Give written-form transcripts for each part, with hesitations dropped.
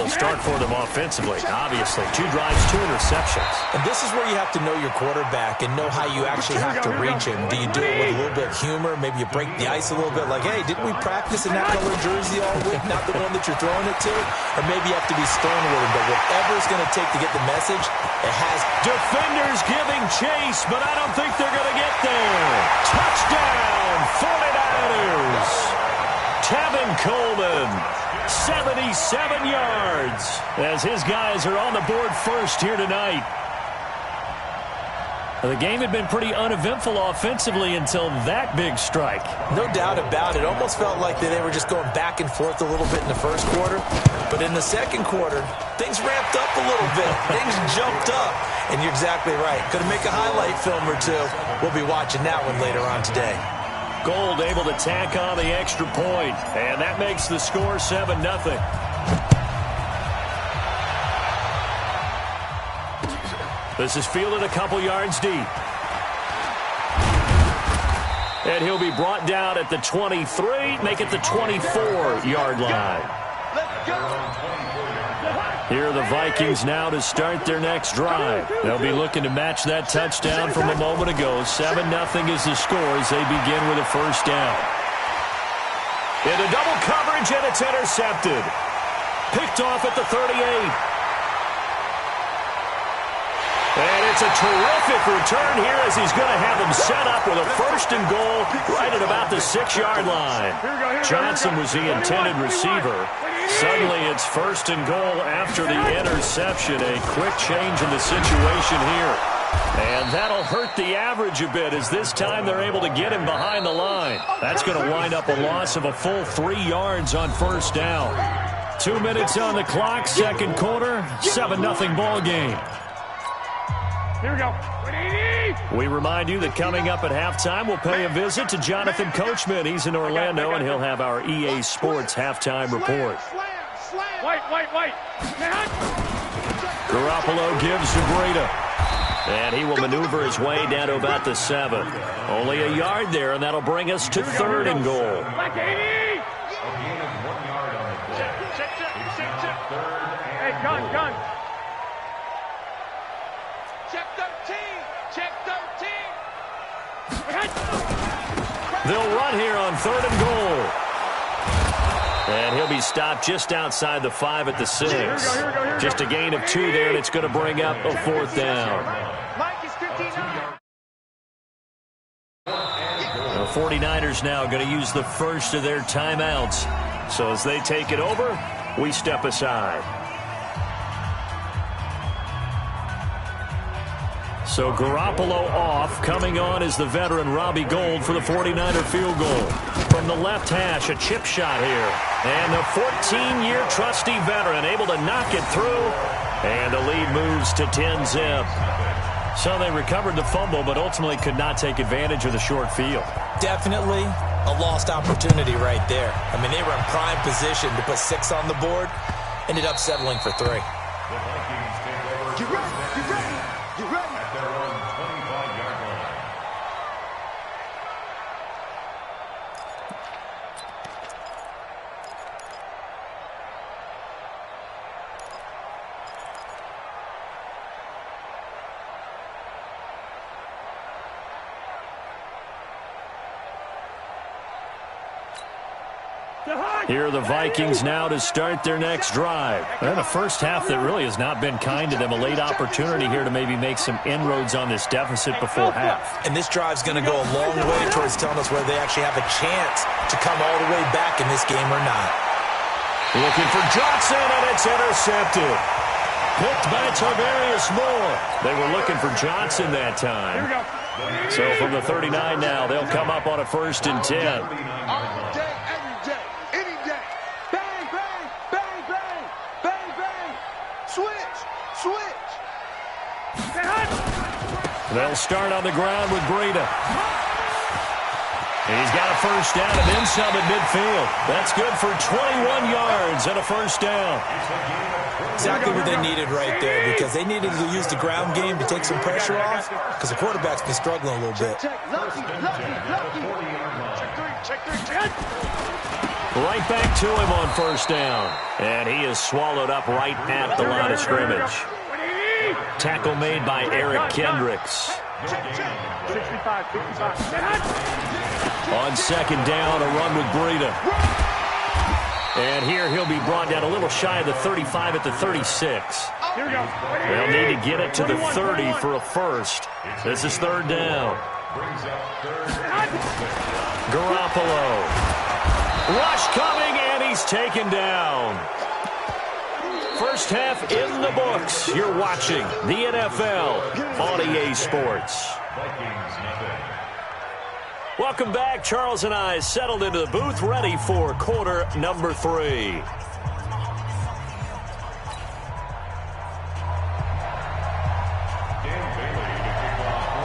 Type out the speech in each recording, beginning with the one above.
will start for them offensively. Obviously, 2 drives, 2 interceptions. And this is where you have to know your quarterback and know how you actually have to reach him. Do you do it with a little bit of humor? Maybe you break the ice a little bit like, hey, didn't we practice in that color jersey all week? Not the one that you're throwing it to? Or maybe you have to be stern with him. But whatever it's going to take to get the message, it has. Defenders giving chase, but I don't think they're going to get there. Touchdown, 49ers. Tevin Coleman, 77 yards, as his guys are on the board first here tonight. The game had been pretty uneventful offensively until that big strike. No doubt about it. Almost felt like they were just going back and forth a little bit in the first quarter. But in the second quarter, things ramped up a little bit. Things jumped up. And you're exactly right. Going to make a highlight film or two. We'll be watching that one later on today. Gold able to tack on the extra point. And that makes the score 7-0. This is fielded a couple yards deep. And he'll be brought down at the 23, make it the 24-yard line. Here are the Vikings now to start their next drive. They'll be looking to match that touchdown from a moment ago. 7-0 is the score as they begin with a first down. Into double coverage, and it's intercepted. Picked off at the 38. And it's a terrific return here as he's going to have them set up with a first and goal right at about the 6-yard line. Johnson was the intended receiver. Suddenly it's first and goal after the interception. A quick change in the situation here. And that'll hurt the average a bit as this time they're able to get him behind the line. That's going to wind up a loss of a full 3 yards on first down. 2 minutes on the clock, second quarter, 7-0 ball game. Here we go. We remind you that coming up at halftime, we'll pay a visit to Jonathan Coachman. He's in Orlando, and he'll have our EA Sports halftime report. White. Garoppolo gives to Breda. And he will maneuver his way down to about the 7. Only a yard there, and that'll bring us to third and goal. Hey, gun. They'll run here on third and goal. And he'll be stopped just outside the 5 at the 6. Just a gain of 2 there, and it's going to bring up a fourth down. The 49ers now going to use the first of their timeouts. So as they take it over, we step aside. So Garoppolo off. Coming on is the veteran Robbie Gould for the 49er field goal. From the left hash, a chip shot here. And the 14-year trusty veteran able to knock it through. And the lead moves to 10-zip. So they recovered the fumble, but ultimately could not take advantage of the short field. Definitely a lost opportunity right there. I mean, they were in prime position to put 6 on the board. Ended up settling for 3. Here are the Vikings now to start their next drive. And a first half that really has not been kind to them. A late opportunity here to maybe make some inroads on this deficit before half. And this drive's going to go a long way towards telling us whether they actually have a chance to come all the way back in this game or not. Looking for Johnson, and it's intercepted. Picked by Tarvarius Moore. They were looking for Johnson that time. So from the 39 now, they'll come up on a 1st and 10. They'll start on the ground with Breda. He's got a first down and then some at midfield. That's good for 21 yards and a first down. Exactly what they needed right there, because they needed to use the ground game to take some pressure off, because the quarterback's been struggling a little bit. Right back to him on first down. And he is swallowed up right at the line of scrimmage. Tackle made by Eric Kendricks. 65. On second down, a run with Breida. And here he'll be brought down a little shy of the 35 at the 36. Here we go. They'll need to get it to the 30 for a first. This is third down. Garoppolo. Rush coming, and he's taken down. First half in the books. You're watching the NFL on EA Sports. Welcome back. Charles and I settled into the booth, ready for quarter number 3.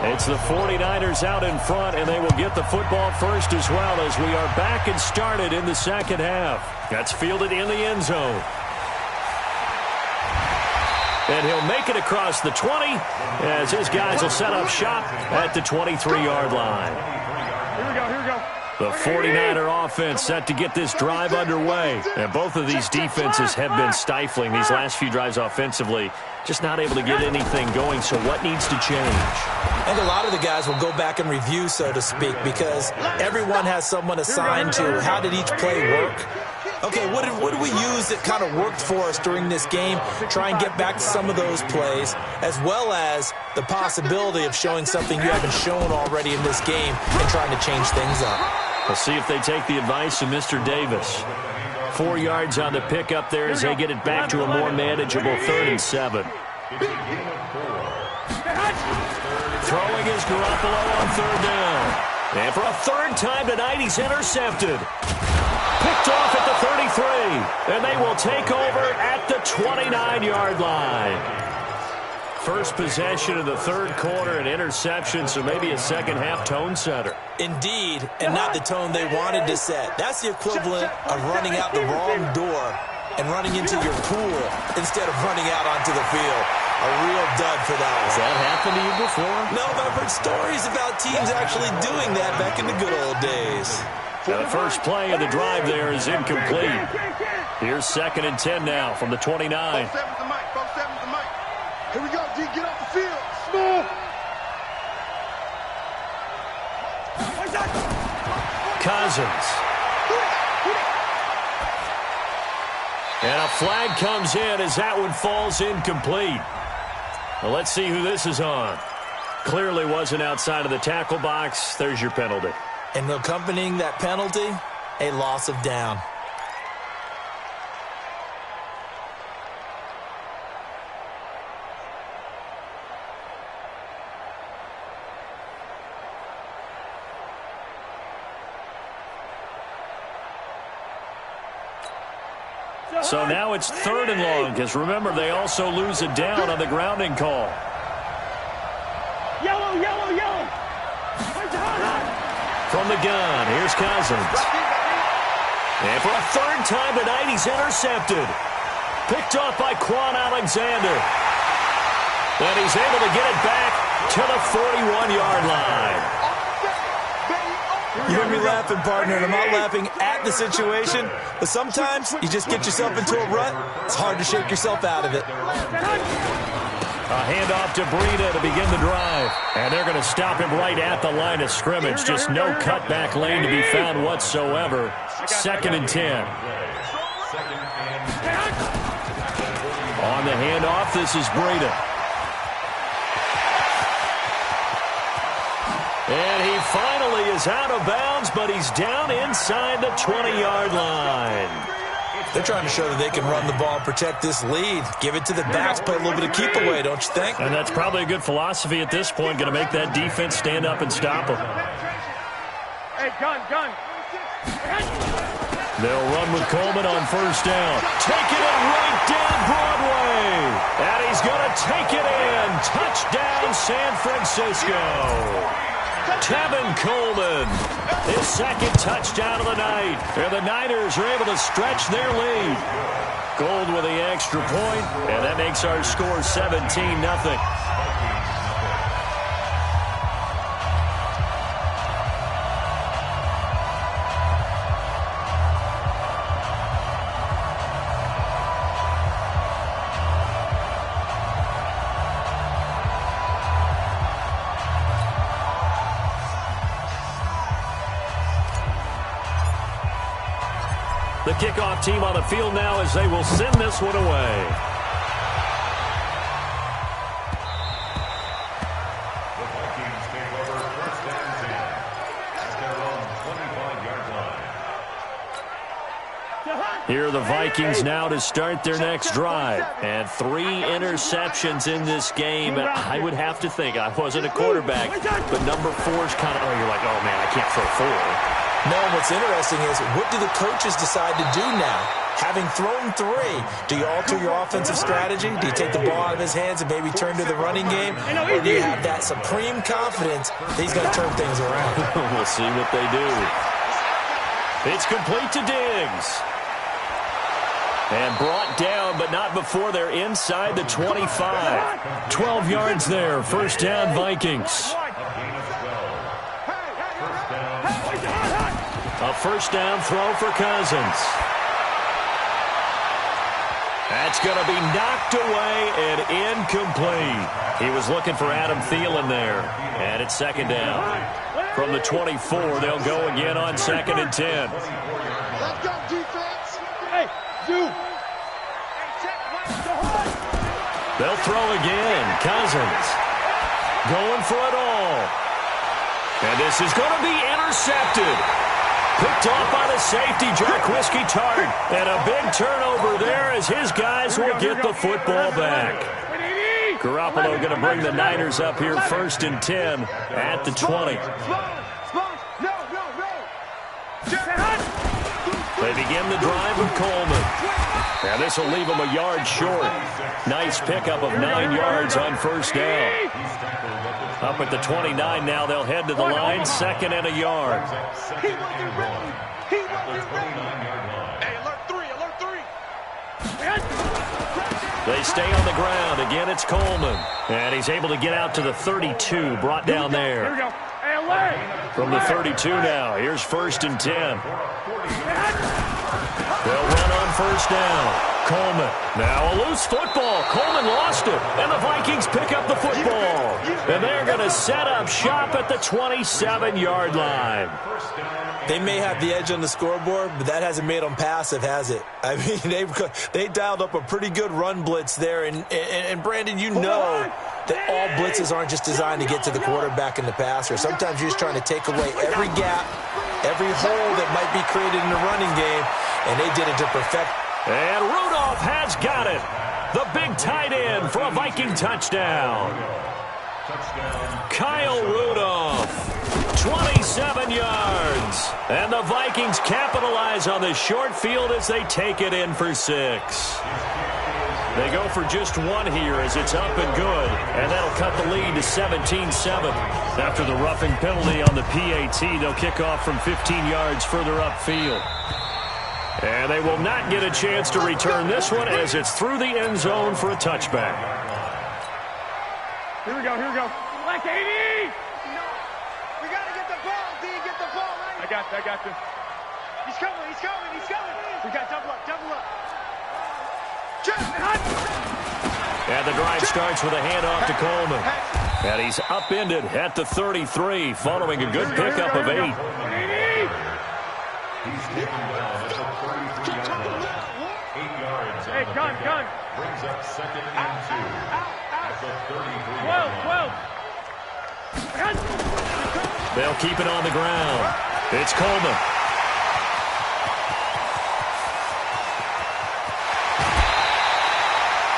It's the 49ers out in front, and they will get the football first as well as we are back and started in the second half. That's fielded in the end zone. And he'll make it across the 20 as his guys will set up shop at the 23-yard line. Here we go. The 49er offense set to get this drive underway. And both of these defenses have been stifling these last few drives offensively. Just not able to get anything going, so what needs to change? And a lot of the guys will go back and review, so to speak, because everyone has someone assigned to how did each play work. Okay, what did we use that kind of worked for us during this game? Try and get back to some of those plays, as well as the possibility of showing something you haven't shown already in this game and trying to change things up. We'll see if they take the advice of Mr. Davis. 4 yards on the pickup there as they get it back to a more manageable 3rd and 7. Throwing is Garoppolo on 3rd down. And for a 3rd time tonight, he's intercepted. Picked off at the 33. And they will take over at the 29-yard line. First possession of the 3rd quarter, an interception, so maybe a second-half tone setter. Indeed, and not the tone they wanted to set. That's the equivalent of running out the wrong door and running into your pool instead of running out onto the field. A real dud for that one. Has that happened to you before? No, but I've heard stories about teams actually doing that back in the good old days. The first play of the drive there is incomplete. Here's 2nd and 10 now from the 29. Here we go, D. Get off the field. Small. Cousins. And a flag comes in as that one falls incomplete. Well, let's see who this is on. Clearly wasn't outside of the tackle box. There's your penalty. And accompanying that penalty, a loss of down. So now it's 3rd and long, because remember, they also lose a down on the grounding call. Yellow. From the gun, here's Cousins. And for a 3rd time tonight, he's intercepted. Picked off by Quan Alexander. And he's able to get it back to the 41-yard line. You hear me laughing, partner, and I'm not laughing at the situation, but sometimes you just get yourself into a rut. It's hard to shake yourself out of it. A handoff to Breida to begin the drive. And they're going to stop him right at the line of scrimmage. Just no cutback lane to be found whatsoever. 2nd and 10. On the handoff, this is Breida. And he finally is out of bounds, but he's down inside the 20-yard line. They're trying to show that they can run the ball and protect this lead. Give it to the backs, play a little bit of keep away, don't you think? And that's probably a good philosophy at this point, going to make that defense stand up and stop them. Hey, gun. They'll run with Coleman on first down. Taking it right down Broadway. And he's going to take it in. Touchdown, San Francisco. Tevin Coleman, his 2nd touchdown of the night. And the Niners are able to stretch their lead. Gold with the extra point, and that makes our score 17-0. The kickoff team on the field now as they will send this one away. The Vikings take over first and 10 at their own 25-yard line. Here are the Vikings now to start their next drive. And 3 interceptions in this game. I would have to think, I wasn't a quarterback, but number 4 is kind of, you're like, oh, man, I can't throw 4. No, what's interesting is, what do the coaches decide to do now? Having thrown 3, do you alter your offensive strategy? Do you take the ball out of his hands and maybe turn to the running game? Or do you have that supreme confidence that he's going to turn things around? We'll see what they do. It's complete to Diggs. And brought down, but not before they're inside the 25. 12 yards there. First down, Vikings. A first down throw for Cousins. That's going to be knocked away and incomplete. He was looking for Adam Thielen there. And it's second down. From the 24, they'll go again on 2nd and 10. Let's go, defense. Hey, you. They'll throw again. Cousins going for it all. And this is going to be intercepted. Picked off by the safety, Jarquiski Tart. And a big turnover there as his guys will get the football back. Garoppolo going to bring the Niners up here 1st and 10 at the 20. They begin the drive with Coleman. Now this will leave them a yard short. Nice pickup of 9 yards on first down. Up at the 29 now, they'll head to the line, 2nd and a yard. Hey, alert 3, alert 3. They stay on the ground. Again, it's Coleman. And he's able to get out to the 32, brought down there. Here we go. Hey, alert. From the 32 now, here's 1st and 10. They'll run on first down. Coleman. Now a loose football. Coleman lost it. And the Vikings pick up the football. And they're going to set up shop at the 27-yard line. They may have the edge on the scoreboard, but that hasn't made them passive, has it? I mean, they dialed up a pretty good run blitz there. And Brandon, you know that all blitzes aren't just designed to get to the quarterback and the passer. Sometimes you're just trying to take away every gap, every hole that might be created in the running game, and they did it to perfect. And Rudolph has got it. The big tight end for a Viking touchdown. Kyle Rudolph, 27 yards. And the Vikings capitalize on this short field as they take it in for 6. They go for just 1 here as it's up and good. And that'll cut the lead to 17-7. After the roughing penalty on the PAT, they'll kick off from 15 yards further upfield. And they will not get a chance to return this one as it's through the end zone for a touchback. Here we go, here we go. Like 80! No. We got to get the ball, D. Get the ball, man. I got you. He's coming. We got double up. And the drive starts with a handoff to Coleman. And he's upended at the 33 following a good pickup of 8. He's taken down at the 33-yard line. 8 yards. Hey, gun. Brings up 2nd and 2 at the 33-yard line. 12. They'll keep it on the ground. It's Coleman.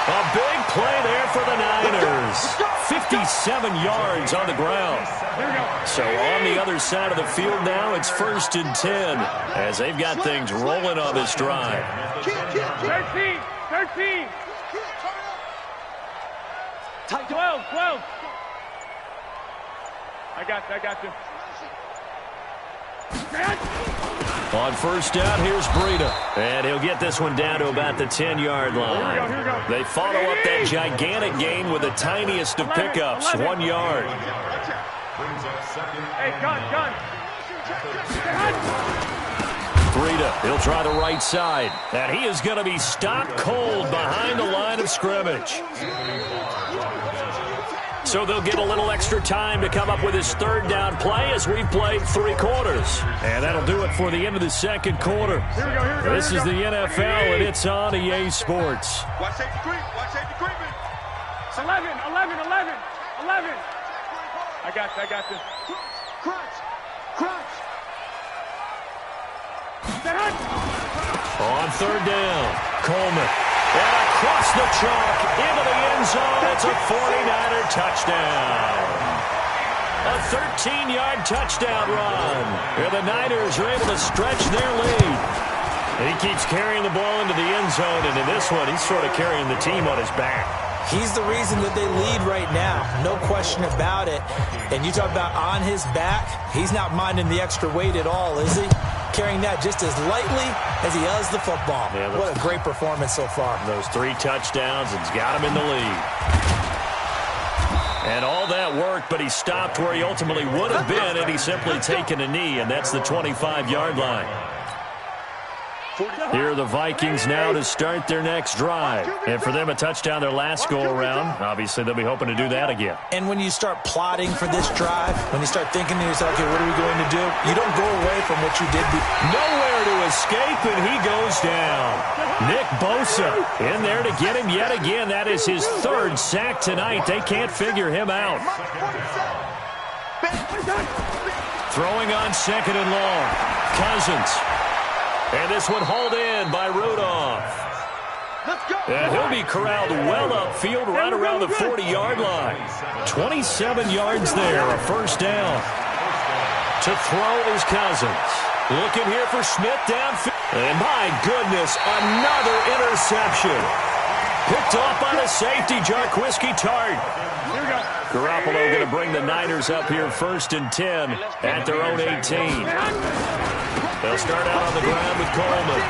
A big play there for the Niners. 57 yards on the ground. So on the other side of the field now, it's 1st and 10 as they've got things rolling on this drive. 13. 12. I got you. On first down, here's Breida. And he'll get this one down to about the 10-yard line. Here we go. They follow up that gigantic gain with the tiniest of pickups, 1 yard. Hey, gun. Breida, he'll try the right side. And he is going to be stopped cold behind the line of scrimmage. So they'll get a little extra time to come up with his third down play as we've played 3 quarters. And that'll do it for the end of the second quarter. This is the NFL, and it's on EA Sports. Watch safety creep. Watch safety creeping. 11. I got this. Crunch. On third down, Coleman. And across the chalk into the end zone. It's a 49er touchdown. A 13-yard touchdown run. And the Niners are able to stretch their lead. He keeps carrying the ball into the end zone, and in this one, he's sort of carrying the team on his back. He's the reason that they lead right now. No question about it. And you talk about on his back, he's not minding the extra weight at all, is he? Carrying that just as lightly as he does the football. Yeah, what a great performance so far. Those 3 touchdowns and he's got him in the lead. And all that work, but he stopped where he ultimately would have been had he simply taken a knee, and that's the 25-yard line. Here are the Vikings now to start their next drive. And for them, a touchdown their last go-around. Obviously, they'll be hoping to do that again. And when you start plotting for this drive, when you start thinking to yourself, okay, what are we going to do? You don't go away from what you did. Nowhere to escape, and he goes down. Nick Bosa in there to get him yet again. That is his 3rd sack tonight. They can't figure him out. Throwing on 2nd and long. Cousins. And this one hauled in by Rudolph. And he'll be corralled well upfield right around the 40-yard line. 27 yards there, a first down. To throw is Cousins. Looking here for Smith downfield. And my goodness, another interception. Picked off by the safety, Jarquiski Tart. Garoppolo going to bring the Niners up here 1st and 10 at their own 18. They'll start out on the ground with Coleman.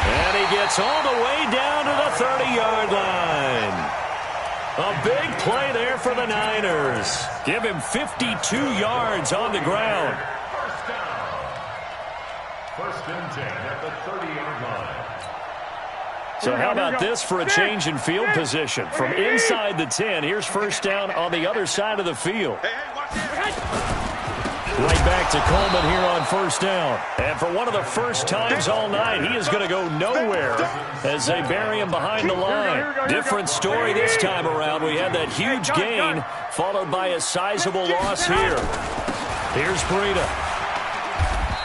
And he gets all the way down to the 30-yard line. A big play there for the Niners. Give him 52 yards on the ground. First and 10 at the 30-yard line. So how about this for a change in field position? From inside the 10, here's first down on the other side of the field. Right back to Coleman here on first down. And for one of the first times all night, he is going to go nowhere as they bury him behind the line. Different story this time around. We had that huge gain followed by a sizable loss here. Here's Breida.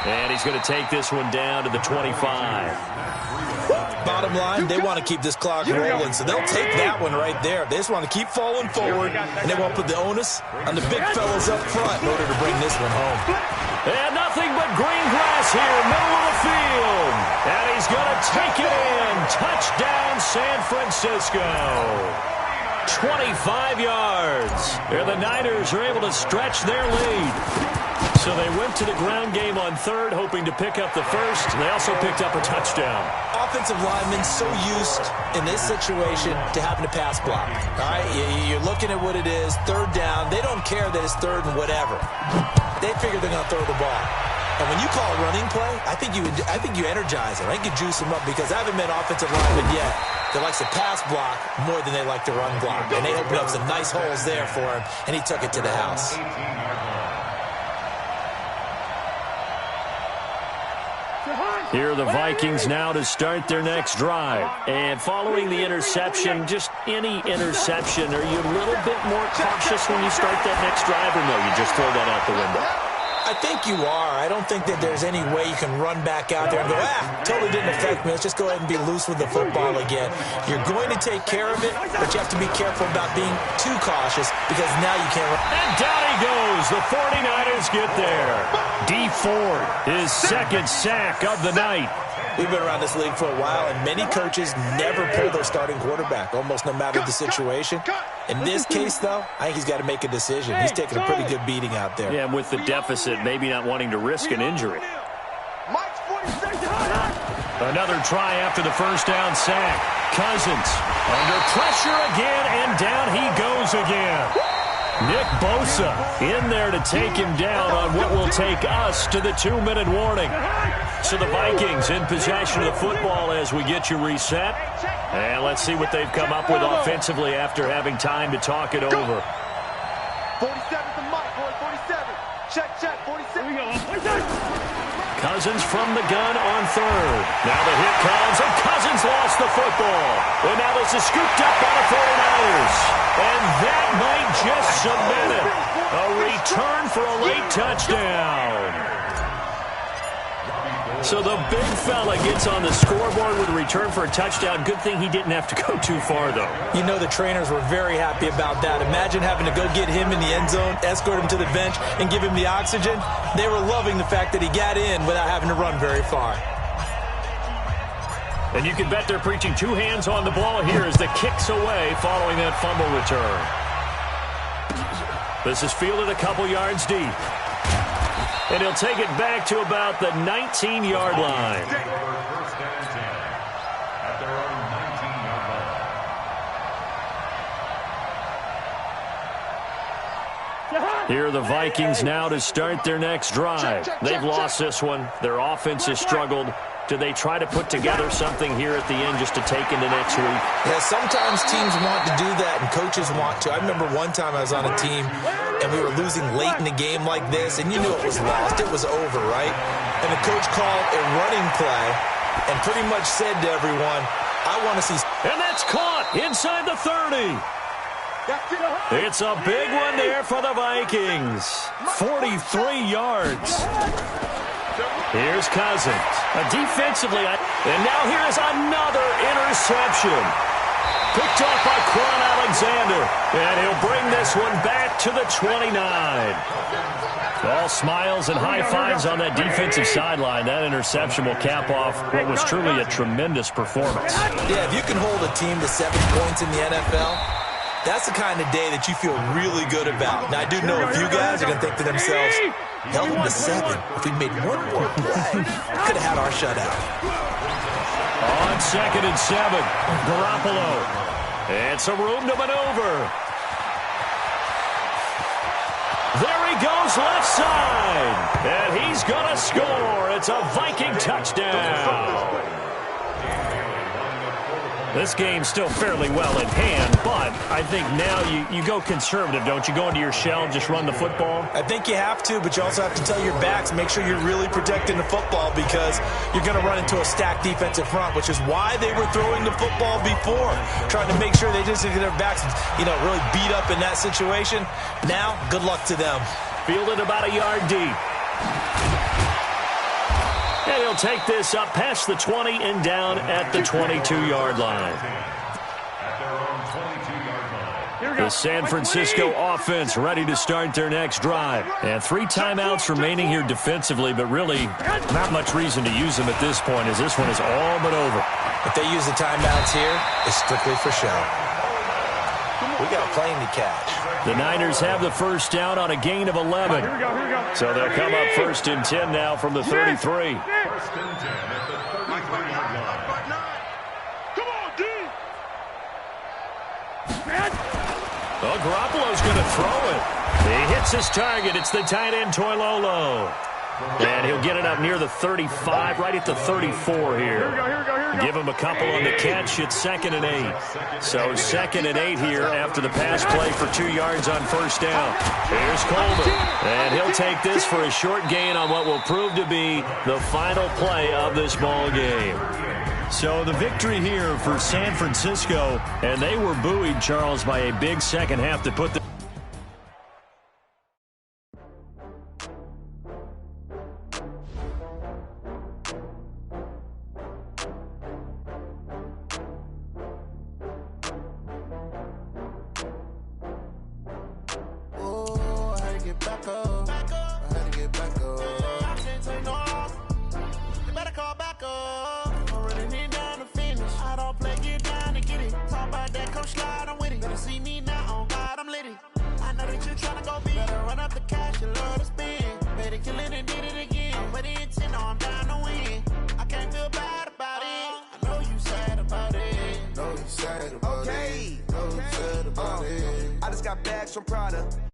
And he's going to take this one down to the 25. Bottom line, they want to keep this clock rolling, so they'll take that one right there. They just want to keep falling forward, and they won't put the onus on the big fellas up front in order to bring this one home. And nothing but green grass here, middle of the field. And he's going to take it in. Touchdown, San Francisco. 25 yards. And the Niners are able to stretch their lead. So they went to the ground game on 3rd, hoping to pick up the first. They also picked up a touchdown. Offensive linemen so used in this situation to having to pass block. All right, you're looking at what it is, 3rd down. They don't care that it's 3rd and whatever. They figure they're going to throw the ball. And when you call a running play, I think you energize them. I think you juice them up because I haven't met offensive linemen yet that likes to pass block more than they like to run block. And they opened up some nice holes there for him, and he took it to the house. Here are the Vikings now to start their next drive. And following the interception, just any interception, are you a little bit more cautious when you start that next drive, or no, you just throw that out the window? I think you are. I don't think that there's any way you can run back out there and go, totally didn't affect me. Let's just go ahead and be loose with the football again. You're going to take care of it, but you have to be careful about being too cautious because now you can't run. And down he goes. The 49ers get there. D Ford, his 2nd sack of the night. We've been around this league for a while, and many coaches never pull their starting quarterback, almost no matter the situation. In this case, though, I think he's got to make a decision. He's taking a pretty good beating out there. Yeah, and with the deficit, maybe not wanting to risk an injury. Another try after the first down sack. Cousins under pressure again, and down he goes again. Nick Bosa in there to take him down on what will take us to the 2-minute warning. So the Vikings in possession of the football as we get you reset. And let's see what they've come up with offensively after having time to talk it over. 47 to Mike, boy, 47. Check, 47. Cousins from the gun on third. Now the hit comes, and Cousins lost the football. And now this is scooped up by the 49ers. And that might just cement it. A return for a late touchdown. So the big fella gets on the scoreboard with a return for a touchdown. Good thing he didn't have to go too far, though. You know the trainers were very happy about that. Imagine having to go get him in the end zone, escort him to the bench, and give him the oxygen. They were loving the fact that he got in without having to run very far. And you can bet they're preaching two hands on the ball here as the kick's away following that fumble return. This is fielded a couple yards deep. And he'll take it back to about the 19-yard line. First and 10 at their own 19-yard line. Here are the Vikings now to start their next drive. They've lost this one. Their offense has struggled. Do they try to put together something here at the end just to take into next week? Yeah, sometimes teams want to do that and coaches want to. I remember one time I was on a team and we were losing late in a game like this, and you knew it was lost. It was over, right? And the coach called a running play and pretty much said to everyone, I want to see... And that's caught inside the 30. It's a big one there for the Vikings. 43 yards. Here's Cousins. Defensively, and now here is another interception. Picked off by Quan Alexander, and he'll bring this one back to the 29. All smiles and high fives on that defensive sideline. That interception will cap off what was truly a tremendous performance. Yeah, if you can hold a team to 7 points in the NFL, that's the kind of day that you feel really good about. Now, I do know a few guys are going to think to themselves, held them to 7. If we made one more play, could have had our shutout. On 2nd and 7, Garoppolo. And some room to maneuver. There he goes, left side. And he's going to score. It's a Viking touchdown. This game's still fairly well in hand, but I think now you go conservative, don't you? Go into your shell and just run the football? I think you have to, but you also have to tell your backs, make sure you're really protecting the football because you're going to run into a stacked defensive front, which is why they were throwing the football before, trying to make sure they just get their backs, really beat up in that situation. Now, good luck to them. Fielded about a yard deep. And he'll take this up past the 20 and down at the 22-yard line. The San Francisco offense ready to start their next drive. And 3 timeouts remaining here defensively, but really not much reason to use them at this point as this one is all but over. If they use the timeouts here, it's strictly for show. We got a plane to catch. The Niners have the first down on a gain of 11. Here we go. So they'll come up 1st and 10 now from the 33. 1st and 10 at the 33-yard line. Come on, D. Well, Garoppolo's going to throw it. He hits his target. It's the tight end, Toilolo. And he'll get it up near the 35, right at the 34 here. Give him a couple on the catch. It's 2nd and 8. So 2nd and 8 here after the pass play for 2 yards on 1st down. Here's Coleman. And he'll take this for a short gain on what will prove to be the final play of this ball game. So the victory here for San Francisco. And they were buoyed, Charles, by a big second half to put the I just got bags from Prada.